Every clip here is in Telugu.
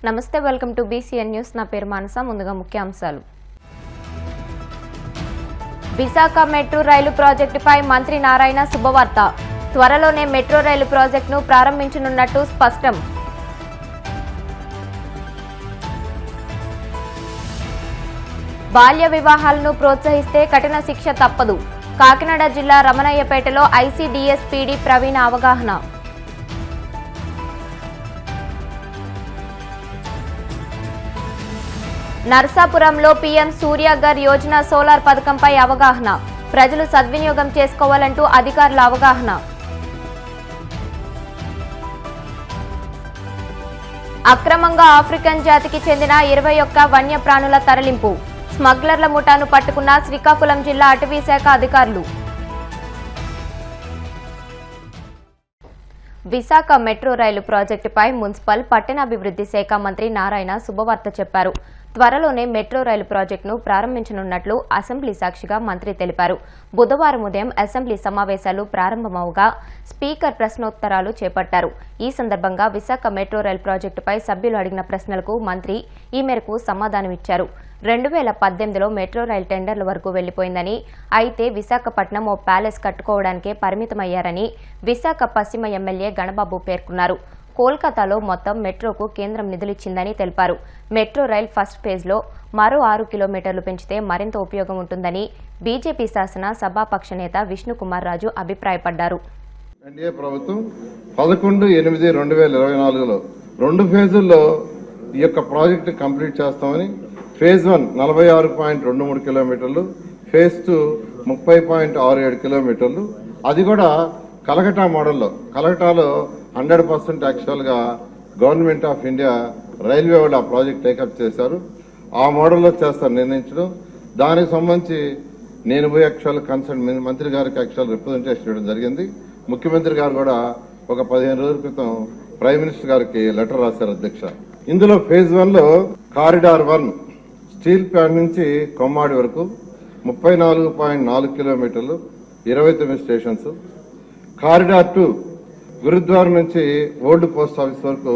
నమస్తే, వెల్కమ్ టు BCN న్యూస్. నా పేరు మానస. ముందుగా ముఖ్యాంశాలు. విశాఖ మెట్రో రైలు ప్రాజెక్టుపై మంత్రి నారాయణ శుభవార్త. త్వరలోనే మెట్రో రైలు ప్రాజెక్టును ప్రారంభించనున్నట్టు స్పష్టం. బాల్య వివాహాలను ప్రోత్సహిస్తే కఠిన శిక్ష తప్పదు. కాకినాడ జిల్లా రమణయ్యపేటలో ICDS PD ప్రవీణ అవగాహన. నర్సాపురంలో PM సూర్యాగర్ యోజన సోలార్ పథకంపై అవగాహన. ప్రజలు సద్వినియోగం చేసుకోవాలంటూ అధికారుల అవగాహన. అక్రమంగా ఆఫ్రికన్ జాతికి చెందిన 21 వన్యప్రాణుల తరలింపు. స్మగ్లర్ల ముఠాను పట్టుకున్న శ్రీకాకుళం జిల్లా అటవీ శాఖ అధికారులు. విశాఖ మెట్రో రైలు ప్రాజెక్టుపై మున్సిపల్ పట్టణాభివృద్ధి శాఖ మంత్రి నారాయణ శుభవార్త చెప్పారు. త్వరలోనే మెట్రో రైలు ప్రాజెక్టును ప్రారంభించనున్నట్లు అసెంబ్లీ సాక్షిగా మంత్రి తెలిపారు. బుధవారం ఉదయం అసెంబ్లీ సమావేశాలు ప్రారంభమవగా స్పీకర్ ప్రశ్నోత్తరాలు చేపట్టారు. ఈ సందర్భంగా విశాఖ మెట్రో రైలు ప్రాజెక్టుపై సభ్యులు అడిగిన ప్రశ్నలకు మంత్రి ఈ మేరకు సమాధానమిచ్చారు. 2018లో మెట్రో రైలు టెండర్ల వరకు వెళ్లిపోయిందని, అయితే విశాఖపట్నం ఓ ప్యాలెస్ కట్టుకోవడానికే పరిమితమయ్యారని విశాఖ పశ్చిమ ఎమ్మెల్యే గణబాబు పేర్కొన్నారు. కోల్కతాలో మొత్తం మెట్రోకు కేంద్రం నిధులిచ్చిందని తెలిపారు. మెట్రో రైల్ ఫస్ట్ ఫేజ్లో మరో 6 కిలోమీటర్లు పెంచితే మరింత ఉపయోగం ఉంటుందని బీజేపీ శాసన సభాపక్ష నేత విష్ణుకుమార్ రాజు అభిప్రాయపడ్డారు. ఎన్డీఏ ప్రభుత్వం 11/8/2024లో 2 ఫేజుల్లో ఈ యొక్క ప్రాజెక్టు కంప్లీట్ చేస్తామని, ఫేజ్ 1 46.23 కిలోమీటర్లు, ఫేజ్ 2 30.67 కిలోమీటర్లు, అది కూడా కలకటా మోడల్లో. కలకటాలో 100% యాక్చువల్గా గవర్నమెంట్ ఆఫ్ ఇండియా రైల్వే వాళ్ళు ఆ ప్రాజెక్ట్ టేకప్ చేశారు. ఆ మోడల్లో చేస్తారు నిర్ణయించడం. దానికి సంబంధించి నేను పోయి యాక్చువల్ కన్సర్న్ మంత్రి గారికి యాక్చువల్ రిప్రజెంటేషన్ ఇవ్వడం జరిగింది. ముఖ్యమంత్రి గారు కూడా ఒక 15 రోజుల క్రితం ప్రైమ్ మినిస్టర్ గారికి లెటర్ రాశారు అధ్యక్ష. ఇందులో ఫేజ్ 1లో కారిడార్ 1 స్టీల్ ప్లాంట్ నుంచి కొమ్మాడి వరకు 34.4 కిలోమీటర్లు, 29 స్టేషన్స్. కారిడార్ 2 గురుద్వారం నుంచి ఓల్డ్ పోస్ట్ ఆఫీస్ వరకు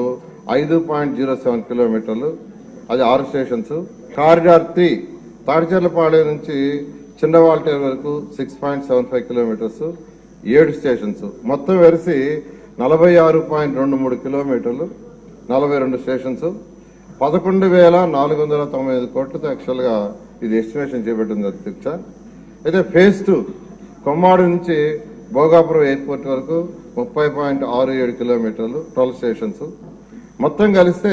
5.07 కిలోమీటర్లు, అది 6 స్టేషన్స్. కారిడార్ 3 తాడిచెర్లపాలెం నుంచి చిన్నవాల్టేరు వరకు 6.75 కిలోమీటర్స్, 7 స్టేషన్స్. మొత్తం వెలిసి 46.23 కిలోమీటర్లు, 42 స్టేషన్స్. 11,495 కోట్లతో యాక్చువల్గా ఇది ఎస్టిమేషన్ చేపట్టింది అధ్యక్ష. అయితే ఫేజ్ 2 కొమ్మాడి నుంచి భోగాపురం ఎయిర్పోర్ట్ వరకు 30.67 కిలోమీటర్లు, 12 స్టేషన్స్. మొత్తం కలిస్తే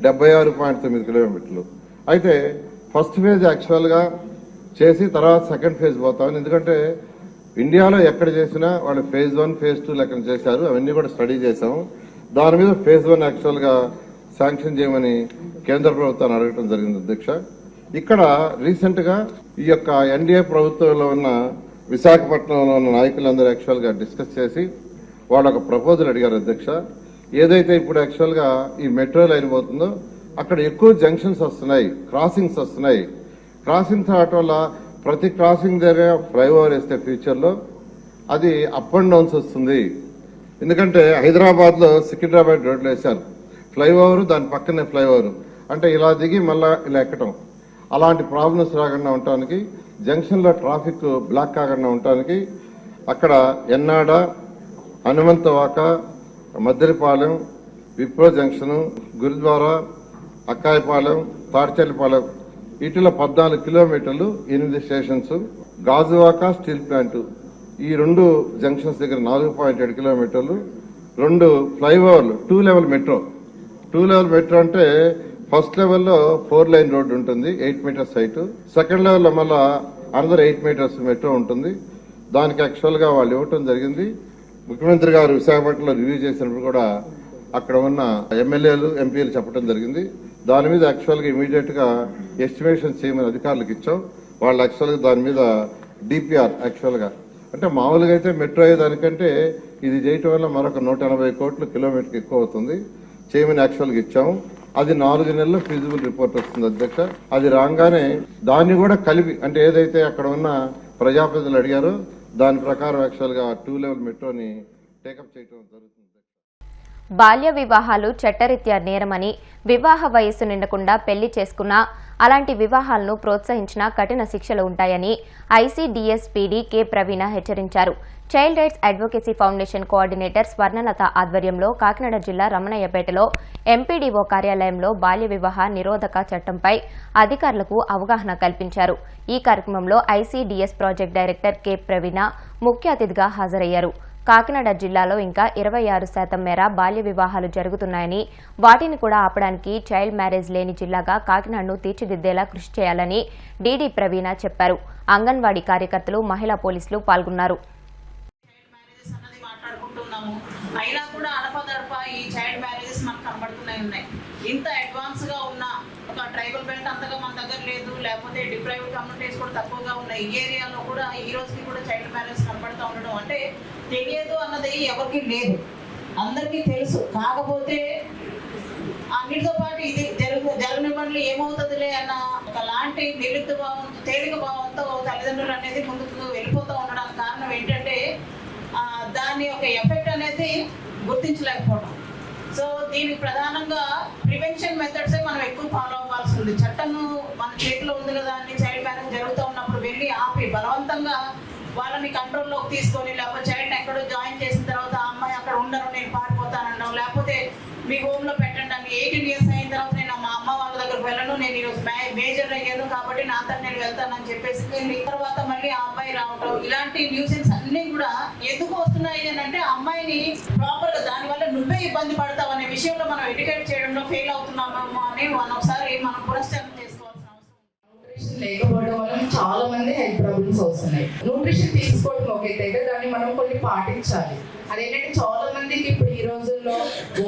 76.9 కిలోమీటర్లు. అయితే ఫస్ట్ ఫేజ్ యాక్చువల్గా చేసి తర్వాత సెకండ్ ఫేజ్ పోతామని, ఎందుకంటే ఇండియాలో ఎక్కడ చేసినా వాళ్ళు ఫేజ్ 1, ఫేజ్ 2 లెక్కన చేశారు. అవన్నీ కూడా స్టడీ చేశాము. దాని మీద ఫేజ్ 1 యాక్చువల్గా శాంక్షన్ చేయమని కేంద్ర ప్రభుత్వాన్ని అడగడం జరిగింది అధ్యక్ష. ఇక్కడ రీసెంట్ గా ఈ యొక్క ఎన్డీఏ ప్రభుత్వంలో ఉన్న విశాఖపట్నంలో ఉన్న నాయకులందరూ యాక్చువల్ గా డిస్కస్ చేసి వాళ్ళు ఒక ప్రపోజల్ అడిగారు అధ్యక్ష. ఏదైతే ఇప్పుడు యాక్చువల్ గా ఈ మెట్రో లైన్ పోతుందో అక్కడ ఎక్కువ జంక్షన్స్ వస్తున్నాయి, క్రాసింగ్స్ వస్తున్నాయి. క్రాసింగ్స్ రావటం వల్ల ప్రతి క్రాసింగ్ దగ్గర ఫ్లైఓవర్ వేస్తే ఫ్యూచర్ లో అది అప్ అండ్ డౌన్స్ వస్తుంది. ఎందుకంటే హైదరాబాద్ లో సికింద్రాబాద్ రోడ్లు వేశారు, ఫ్లైఓవర్ దాని పక్కనే ఫ్లైఓవర్, అంటే ఇలా దిగి మళ్ళా ఇలా ఎక్కటం. అలాంటి ప్రాబ్లమ్స్ రాకుండా ఉండటానికి, జంక్షన్ లో ట్రాఫిక్ బ్లాక్ కాకుండా ఉండటానికి అక్కడ ఎన్నాడ, హనుమంతవాక, మద్దెలపాలెం, విప్రో జంక్షన్, గురుద్వారా, అక్కాయపాలెం, తాడిచెర్లపాలెం వీటిలో 14 కిలోమీటర్లు, 8 స్టేషన్స్. గాజువాక స్టీల్ ప్లాంట్ ఈ 2 జంక్షన్స్ దగ్గర 4.7 కిలోమీటర్లు, 2 ఫ్లైఓవర్లు, 2 లెవెల్ మెట్రో. 2 లెవెల్ మెట్రో అంటే ఫస్ట్ లెవెల్లో 4 లైన్ రోడ్డు ఉంటుంది, 8 మీటర్స్ హైట్. సెకండ్ లెవెల్లో మళ్ళా అనదర్ 8 మీటర్స్ మెట్రో ఉంటుంది. దానికి యాక్చువల్ గా వాళ్ళు ఇవ్వటం జరిగింది. ముఖ్యమంత్రి గారు విశాఖపట్నంలో రివ్యూ చేసినప్పుడు కూడా అక్కడ ఉన్న ఎమ్మెల్యేలు, ఎంపీలు చెప్పడం జరిగింది. దాని మీద యాక్చువల్ గా ఇమీడియట్ గా ఎస్టిమేషన్ చేయమని అధికారులకు ఇచ్చాం. వాళ్ళు యాక్చువల్ గా దాని మీద డిపిఆర్ యాక్చువల్ గా, అంటే మామూలుగా అయితే మెట్రో అయ్యేదానికంటే ఇది చేయటం వల్ల మరొక 180 కోట్ల కిలోమీటర్కి ఎక్కువ అవుతుంది, చేయమని యాక్చువల్ గా ఇచ్చాము. అది 4 నెలల్లో ఫీజిబుల్ రిపోర్ట్ వస్తుంది అధ్యక్ష. అది రాగానే దాన్ని కూడా కలిపి, అంటే ఏదైతే అక్కడ ఉన్న ప్రజాప్రతినిధులు అడిగారో దాని ప్రకారం యాక్చువల్ గా 2 లెవెల్ మెట్రోని టేకప్ చేయడం జరుగుతుంది. బాల్య వివాహాలు చట్టరీత్యా నేరమని, వివాహ వయస్సు నిండకుండా పెళ్లి చేసుకున్నా అలాంటి వివాహాలను ప్రోత్సహించినా కఠిన శిక్షలు ఉంటాయని ఐసీడీఎస్ పీడీ కె ప్రవీణ హెచ్చరించారు. Child rights advocacy foundation coordinator Swarnalatha ఆధ్వర్యంలో కాకినాడ జిల్లా రమణయ్యపేటలో ఎంపీడీఓ కార్యాలయంలో బాల్య వివాహ నిరోధక చట్టంపై అధికారులకు అవగాహన కల్పించారు. ఈ కార్యక్రమంలో ఐసీడీఎస్ ప్రాజెక్ట్ డైరెక్టర్ కె ప్రవీణ ముఖ్య అతిథిగా హాజరయ్యారు. కాకినాడ జిల్లాలో ఇంకా 26% మేర బాల్య వివాహాలు జరుగుతున్నాయని, వాటిని కూడా ఆపడానికి చైల్డ్ మ్యారేజ్ లేని జిల్లాగా కాకినాడను తీర్చిదిద్దేలా కృషి చేయాలని డీడీ ప్రవీణ చెప్పారు. అంగన్వాడీ కార్యకర్తలు, మహిళా పోలీసులు పాల్గొన్నారు. అయినా కూడా అడపదడప ఈ చైల్డ్ మ్యారేజెస్ మనకు కనబడుతున్నాయి. ఇంత అడ్వాన్స్ గా ఉన్న ఒక ట్రైబల్ బెల్ట్ అంతగా మన దగ్గర లేదు, లేకపోతే డిప్రైవ్డ్ కమ్యూనిటీస్ కూడా తక్కువగా ఉన్నాయి. ఈ ఏరియాలో కూడా ఈ రోజుకి కూడా చైల్డ్ మ్యారేజ్ కనబడుతూ ఉండడం అంటే తెలియదు అన్నది ఎవరికి లేదు, అందరికీ తెలుసు. కాకపోతే అన్నిటితో పాటు ఇది జరగనివ్వండి ఏమవుతుందిలే అన్న ఒకలాంటి నిర్లిప్త భావంతో, తేలిక భావంతో తల్లిదండ్రులు అనేది ముందుకు వెళ్ళిపోతూ ఉండడానికి కారణం ఏంటంటే దాని యొక్క ఎఫెక్ట్ అనేది గుర్తించలేకపోవడం. సో దీనికి ప్రధానంగా ప్రివెన్షన్ మెథడ్సే మనం ఎక్కువ ఫాలో అవ్వాల్సి ఉంది. చట్టం మన చేతిలో ఉంది కదా అని చైల్డ్ మ్యారేజ్ జరుగుతూ ఉన్నప్పుడు వెళ్ళి ఆపి బలవంతంగా వాళ్ళని కంట్రోల్లోకి తీసుకొని, లేకపోతే చైల్డ్ ఎక్కడో జాయిన్ చేసిన తర్వాత ఆ అమ్మాయి అక్కడ ఉండను నేను పారిపోతానన్నాం, లేకపోతే మీ హోమ్లో పెట్టండి అని 18 years అయిన తర్వాత నేను మా అమ్మ వాళ్ళ దగ్గరకు వెళ్ళను, నేను ఈరోజు మేజర్ అయ్యాను కాబట్టి నా అంతా నేను వెళ్తానని చెప్పేసి వెళ్ళి తర్వాత మళ్ళీ ఆ అమ్మాయి రావటం, ఇలాంటి న్యూసెన్స్ అన్నీ కూడా ఎందుకు వస్తున్నాయి అని అంటే అమ్మాయిని ప్రాపర్గా దానివల్ల నువ్వే ఇబ్బంది పడతావు అనే విషయంలో మనం ఎడ్యుకేట్ చేయడంలో ఫెయిల్ అవుతున్నామేమో అని ఒకసారి మనం పునశ్చరణ చేసుకోవాల్సిన అవసరం. న్యూట్రిషన్ లేకపోవడం వల్ల చాలా మంది హెల్త్ ప్రాబ్లమ్స్ వస్తున్నాయి. న్యూట్రిషన్ తీసుకోవడం ఒకటైతే దాన్ని మనం కొన్ని పాటించాలి. అదేంటంటే చాలా మందికి ఇప్పుడు ఈ రోజుల్లో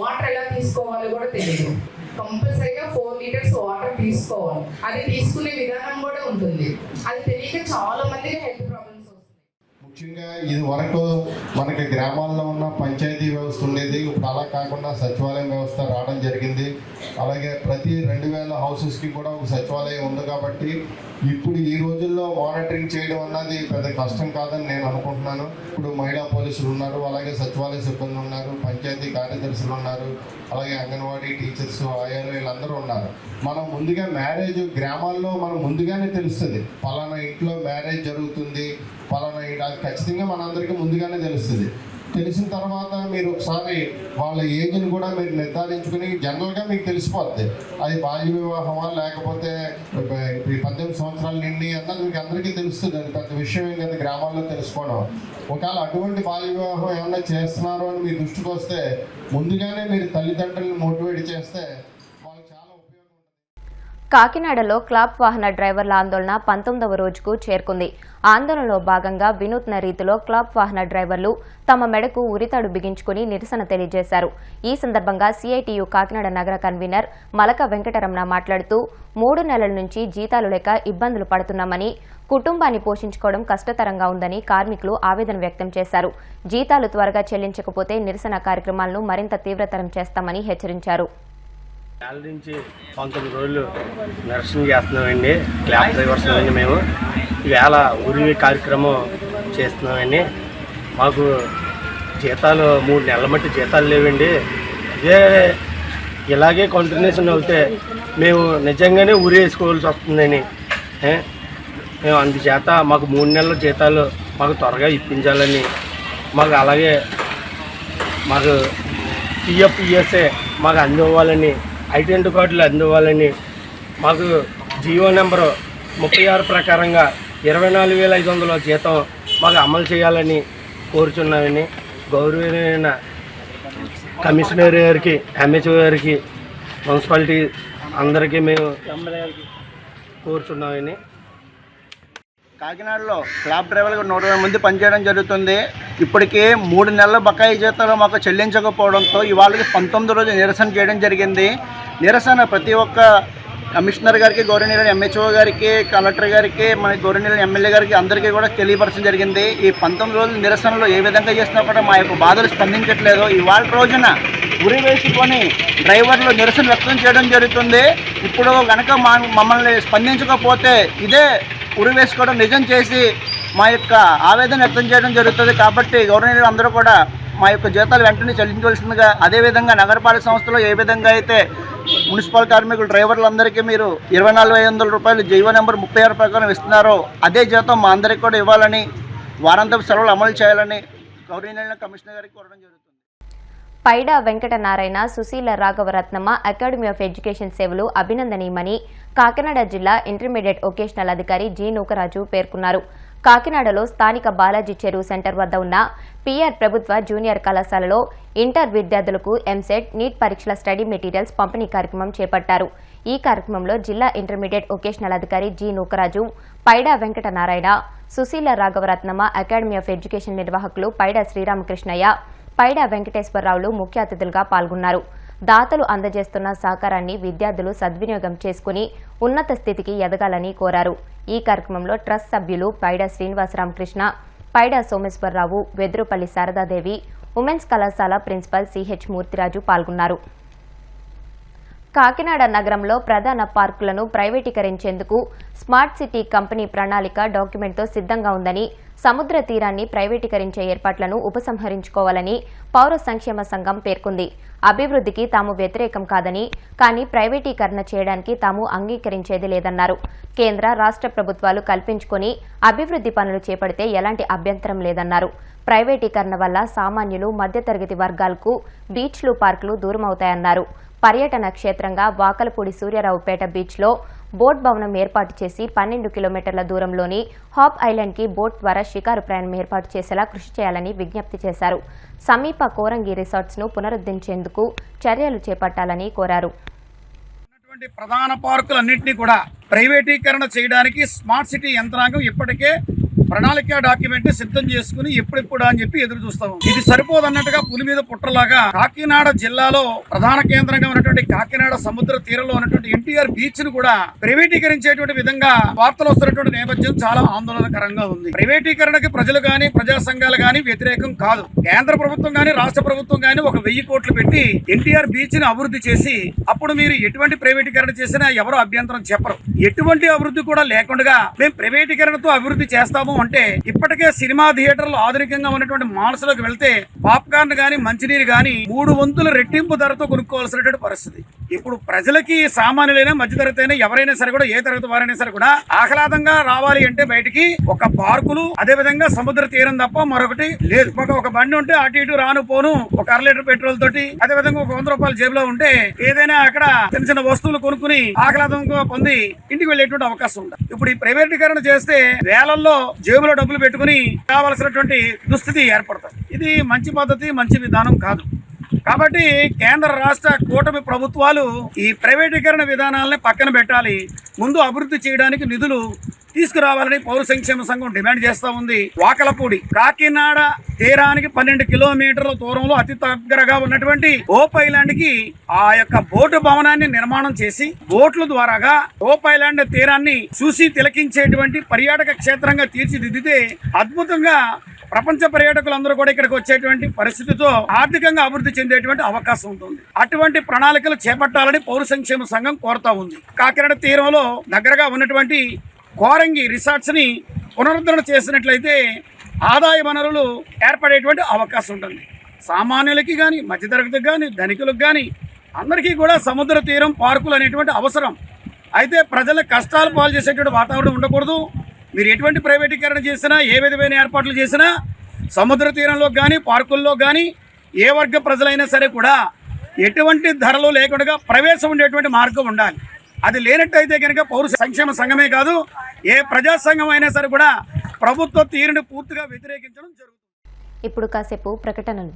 వాటర్ ఎలా తీసుకోవాలో కూడా తెలియదు. కంపల్సరీగా 4 liters వాటర్ తీసుకోవాలి. అది తీసుకునే విధానం కూడా ఉంటుంది. అది తెలియక చాలా మందికి హెల్త్ ప్రాబ్లమ్స్ వస్తున్నాయి. ముఖ్యంగా ఇది వరకు మనకి గ్రామాల్లో ఉన్న పంచాయతీ వ్యవస్థ ఉండేది. ఇప్పుడు అలా కాకుండా సచివాలయం వ్యవస్థ రావడం జరిగింది. అలాగే ప్రతి 2000 హౌసెస్కి కూడా ఒక సచివాలయం ఉంది కాబట్టి ఇప్పుడు ఈ రోజుల్లో మానిటరింగ్ చేయడం అన్నది పెద్ద కష్టం కాదని నేను అనుకుంటున్నాను. ఇప్పుడు మహిళా పోలీసులు ఉన్నారు, అలాగే సచివాలయ సిబ్బంది ఉన్నారు, పంచాయతీ కార్యదర్శులు ఉన్నారు, అలాగే అంగన్వాడీ టీచర్స్, ఆయాలు వీళ్ళందరూ ఉన్నారు. మనం ముందుగా మ్యారేజ్ గ్రామాల్లో మనం ముందుగానే తెలుస్తుంది, పలానా ఇంట్లో మ్యారేజ్ జరుగుతుంది, పలానా అది ఖచ్చితంగా మనందరికీ ముందుగానే తెలుస్తుంది. తెలిసిన తర్వాత మీరు ఒకసారి వాళ్ళ ఏజ్ని కూడా మీరు నిర్ధారించుకుని జనరల్గా మీకు తెలిసిపోద్ది అది బాల్య వివాహమా లేకపోతే 18 సంవత్సరాల నిండి అన్నది మీకు అందరికీ తెలుస్తుంది. అది పెద్ద విషయం ఏం కదా గ్రామాల్లో తెలుసుకోవడం. ఒకవేళ అటువంటి బాల్య వివాహం ఏమన్నా చేస్తున్నారు అని మీ దృష్టికి వస్తే ముందుగానే మీరు తల్లిదండ్రులను మోటివేట్ చేస్తే వాళ్ళకి చాలా ఉపయోగం ఉంటుంది. కాకినాడలో క్లాబ్ వాహన డ్రైవర్ల ఆందోళన 19వ రోజుకు చేరుకుంది. ఆందోళనలో భాగంగా వినూత్న రీతిలో క్లాబ్ వాహన డ్రైవర్లు తమ మెడకు ఉరితాడు బిగించుకుని నిరసన తెలియజేశారు. ఈ సందర్భంగా సిఐటియు కాకినాడ నగర కన్వీనర్ మలక వెంకటరమణ మాట్లాడుతూ 3 నెలల నుంచి జీతాలు లేక ఇబ్బందులు పడుతున్నామని, కుటుంబాన్ని పోషించుకోవడం కష్టతరంగా ఉందని కార్మికులు ఆవేదన వ్యక్తం చేశారు. జీతాలు త్వరగా చెల్లించకపోతే నిరసన కార్యక్రమాలను మరింత తీవ్రతరం చేస్తామని హెచ్చరించారు. నెల నుంచి 19 రోజులు నిరసన చేస్తున్నామండి. క్లాబ్ డ్రైవర్స్ అండి మేము ఈవేళ ఉరి కార్యక్రమం చేస్తున్నామండి. మాకు జీతాలు 3 నెలల మట్టి జీతాలు లేవండి. ఇలాగే కంటిన్యూషన్ అవుతే మేము నిజంగానే ఉరి వేసుకోవాల్సి వస్తుందని మేము అందుచేత మాకు 3 నెలల జీతాలు మాకు త్వరగా ఇప్పించాలని, మాకు అలాగే మాకు పిఎఫ్ ఈఎస్ఏ మాకు అందివ్వాలని, ఐడెంటిటీ కార్డులు అందివ్వాలని, మాకు జియో నెంబరు 36 ప్రకారంగా 24,500 జీతం మాకు అమలు చేయాలని కోరుచున్నామని గౌరవనీయమైన కమిషనర్ గారికి, ఎంహెచ్ఓ గారికి, మున్సిపాలిటీ అందరికీ మేము కోరుచున్నామని. కాకినాడలో క్లాబ్ డ్రైవర్లు 120 మంది పనిచేయడం జరుగుతుంది. ఇప్పటికే 3 నెలల బకాయి జీతాలు మాకు చెల్లించకపోవడంతో ఇవాళకి 19 రోజు నిరసన చేయడం జరిగింది. నిరసన ప్రతి ఒక్క కమిషనర్ గారికి, గౌరవనీయులైన ఎంహెచ్ఓ గారికి, కలెక్టర్ గారికి, మన గౌరవనీయులైన ఎమ్మెల్యే గారికి అందరికీ కూడా తెలియపరచడం జరిగింది. ఈ 19 రోజుల నిరసనలో ఏ విధంగా చేసినా కూడా మా యొక్క బాధలు స్పందించట్లేదు. ఇవాళ రోజున ఉరి వేసుకొని డ్రైవర్లు నిరసన వ్యక్తం చేయడం జరుగుతుంది. ఇప్పుడు కనుక మమ్మల్ని స్పందించకపోతే ఇదే ఉరి వేసుకోవడం నిజం చేసి మా యొక్క ఆవేదన వ్యక్తం చేయడం జరుగుతుంది. కాబట్టి గౌరవనీయులు అందరూ కూడా మా యొక్క జీతాలు వెంటనే చెల్లించవలసిందిగా, అదేవిధంగా నగరపాలక సంస్థలో ఏ విధంగా అయితే మున్సిపల్ కార్మికులు డ్రైవర్లందరికీ మీరు 24,500 రూపాయలు జీవో నెంబర్ 36 ప్రకారం ఇస్తున్నారో అదే జీతం మా అందరికీ కూడా ఇవ్వాలని, వారాంతపు సెలవులు అమలు చేయాలని గౌరవనీయ కమిషనర్ గారికి కోరడం జరుగుతుంది. Paida Venkatanarayana Sushila Raghavaratnamma academy of education సేవలు అభినందనీయమని కాకినాడ జిల్లా ఇంటర్మీడియట్ వొకేషనల్ అధికారి జి నూకరాజు పేర్కొన్నారు. కాకినాడలో స్థానిక బాలాజీ చెరువు సెంటర్ వద్ద ఉన్న పిఆర్ ప్రభుత్వ జూనియర్ కళాశాలలో ఇంటర్ విద్యార్థులకు ఎంసెట్, నీట్ పరీక్షల స్టడీ మెటీరియల్స్ పంపిణీ కార్యక్రమం చేపట్టారు. ఈ కార్యక్రమంలో జిల్లా ఇంటర్మీడియట్ వొకేషనల్ అధికారి G Nookaraju, Paida Venkatanarayana, Sushila Raghavaratnamma academy of education నిర్వాహకులు పైడా శ్రీరామకృష్ణయ్య, పైడా వెంకటేశ్వరరావులు ముఖ్య అతిథులుగా పాల్గొన్నారు. దాతలు అందజేస్తున్న సహకారాన్ని విద్యార్థులు సద్వినియోగం చేసుకుని ఉన్నత స్థితికి ఎదగాలని కోరారు. ఈ కార్యక్రమంలో ట్రస్ట్ సభ్యులు పైడా శ్రీనివాసరామకృష్ణ, పైడా సోమేశ్వరరావు, వెద్రుపల్లి శారదాదేవి, ఉమెన్స్ కళాశాల ప్రిన్సిపల్ సిహెచ్ మూర్తిరాజు పాల్గొన్నారు. కాకినాడ నగరంలో ప్రధాన పార్కులను ప్రైవేటీకరించేందుకు స్మార్ట్ సిటీ కంపెనీ ప్రణాళిక డాక్యుమెంట్తో సిద్ధంగా ఉందని, సముద్ర తీరాన్ని ప్రైవేటీకరించే ఏర్పాట్లను ఉపసంహరించుకోవాలని పౌర సంక్షేమ సంఘం పేర్కొంది. అభివృద్ధికి తాము వ్యతిరేకం కాదని, కానీ ప్రైవేటీకరణ చేయడానికి తాము అంగీకరించేది లేదన్నారు. కేంద్ర, రాష్ట్ర ప్రభుత్వాలు కల్పించుకొని అభివృద్ధి పనులు చేపడితే ఎలాంటి అభ్యంతరం లేదన్నారు. ప్రైవేటీకరణ వల్ల సామాన్యులు, మధ్యతరగతి వర్గాలకు బీచ్లు, పార్కులు దూరమవుతాయన్నారు. పర్యటన క్షేత్రంగా వాకలపూడి సూర్యారావుపేట బీచ్లో బోట్ భవనం ఏర్పాటు చేసి 12 కిలోమీటర్ల దూరంలోని హాప్ ఐలాండ్కి బోట్ ద్వారా షికారు ప్రయాణం ఏర్పాటు చేసేలా కృషి చేయాలని విజ్ఞప్తి చేశారు. సమీప కోరంగి రిసార్ట్స్ను పునరుద్ధరించేందుకు చర్యలు చేపట్టాలని కోరారు. ప్రధాన పార్కులన్నింటినీ కూడా ప్రైవేటీకరణ చేయడానికి స్మార్ట్ సిటీ యంత్రాంగం ఇప్పటికే ప్రణాళిక డాక్యుమెంట్ సిద్ధం చేసుకుని ఎప్పుడెప్పుడు అని చెప్పి ఎదురు చూస్తాము. ఇది సరిపోదన్నట్టుగా పులి మీద పుట్టలాగా కాకినాడ జిల్లాలో ప్రధాన కేంద్రంగా ఉన్నటువంటి కాకినాడ సముద్ర తీరంలో ఉన్నటువంటి ఎన్టీఆర్ బీచ్ ను కూడా ప్రైవేటీకరించేటువంటి విధంగా వార్తలు వస్తున్నటువంటి నేపథ్యం చాలా ఆందోళనకరంగా ఉంది. ప్రైవేటీకరణకి ప్రజలు గాని, ప్రజా సంఘాలు గాని వ్యతిరేకం కాదు. కేంద్ర ప్రభుత్వం గాని, రాష్ట్ర ప్రభుత్వం గాని ఒక 1000 కోట్లు పెట్టి ఎన్టీఆర్ బీచ్ ని అభివృద్ధి చేసి అప్పుడు మీరు ఎటువంటి ప్రైవేటీకరణ చేసినా ఎవరు అభ్యంతరం చెప్పరు. ఎటువంటి అభివృద్ధి కూడా లేకుండా మేము ప్రైవేటీకరణతో అభివృద్ధి చేస్తాము అంటే ఇప్పటికే సినిమా థియేటర్లు ఆధునికంగా ఉన్నటువంటి మాల్స్ లోకి వెళ్తే పాప్కార్న్ గానీ, మంచినీరు గానీ 3 వంతుల రెట్టింపు ధరతో కొనుక్కోవాల్సినటువంటి పరిస్థితి. ఇప్పుడు ప్రజలకి, సామాన్యులైనా, మధ్యతరగతి అయినా, ఎవరైనా సరే కూడా, ఏ తరగతి వారైనా సరే కూడా ఆహ్లాదంగా రావాలి అంటే బయటికి ఒక పార్కులు, అదే విధంగా సముద్ర తీరం తప్ప మరొకటి లేదు. ఒక బండి ఉంటే అటు ఇటు రాను పోను ఒక 1/2 లీటర్ పెట్రోల్ తోటి, అదే విధంగా ఒక 100 రూపాయల జేబులో ఉంటే ఏదైనా అక్కడ చిన్న చిన్న వస్తువులు కొనుక్కుని ఆహ్లాదంగా పొంది ఇంటికి వెళ్ళేటువంటి అవకాశం ఉంది. ఇప్పుడు ఈ ప్రైవేటీకరణ చేస్తే వేలల్లో జేబులో డబ్బులు పెట్టుకుని కావాల్సినటువంటి దుస్థితి ఏర్పడుతుంది. ఇది మంచి పద్ధతి, మంచి విధానం కాదు. కాబట్టి కేంద్ర, రాష్ట్ర, కూటమి ప్రభుత్వాలు ఈ ప్రైవేటీకరణ విధానాలని పక్కన పెట్టాలి. ముందు అభివృద్ధి చేయడానికి నిధులు తీసుకురావాలని పౌర సంక్షేమ సంఘం డిమాండ్ చేస్తా ఉంది. వాకలపూడి కాకినాడ తీరానికి 12 కిలోమీటర్ల దూరంలో అతి దగ్గరగా ఉన్నటువంటి హోప్ ఐలాండ్ కి ఆ యొక్క బోటు భవనాన్ని నిర్మాణం చేసి బోట్ల ద్వారాగా హోప్ ఐలాండ్ తీరాన్ని చూసి తిలకించేటువంటి పర్యాటక క్షేత్రంగా తీర్చిదిద్దితే అద్భుతంగా ప్రపంచ పర్యాటకులందరూ కూడా ఇక్కడికి వచ్చేటువంటి పరిస్థితితో ఆర్థికంగా అభివృద్ధి చెందేటువంటి అవకాశం ఉంటుంది. అటువంటి ప్రణాళికలు చేపట్టాలని పౌర సంక్షేమ సంఘం కోరుతా ఉంది. కాకినాడ తీరంలో దగ్గరగా ఉన్నటువంటి కోరంగి రిసార్ట్స్ ని పునరుద్ధరణ చేసినట్లయితే ఆదాయ వనరులు ఏర్పడేటువంటి అవకాశం ఉంటుంది. సామాన్యులకి కానీ, మధ్యతరగతికి కానీ, ధనికులకు కానీ అందరికీ కూడా సముద్ర తీరం, పార్కులు అనేటువంటి అవసరం. అయితే ప్రజల కష్టాలు పాలు చేసేటువంటి వాతావరణం ఉండకూడదు. మీరు ఎటువంటి ప్రైవేటీకరణ చేసినా, ఏ విధమైన ఏర్పాట్లు చేసినా సముద్ర తీరంలో కానీ, పార్కుల్లో కానీ ఏ వర్గ ప్రజలైనా సరే కూడా ఎటువంటి ధరలు లేకుండా ప్రవేశం ఉండేటువంటి మార్గం ఉండాలి. అది లేనట్టయితే కనుక పౌర సంక్షేమ సంఘమే కాదు, ఏ ప్రజా సంఘం అయినా సరే కూడా ప్రభుత్వ తీరుని పూర్తిగా వ్యతిరేకించడం జరుగుతుంది. ఇప్పుడు కాసేపు ప్రకటనలు.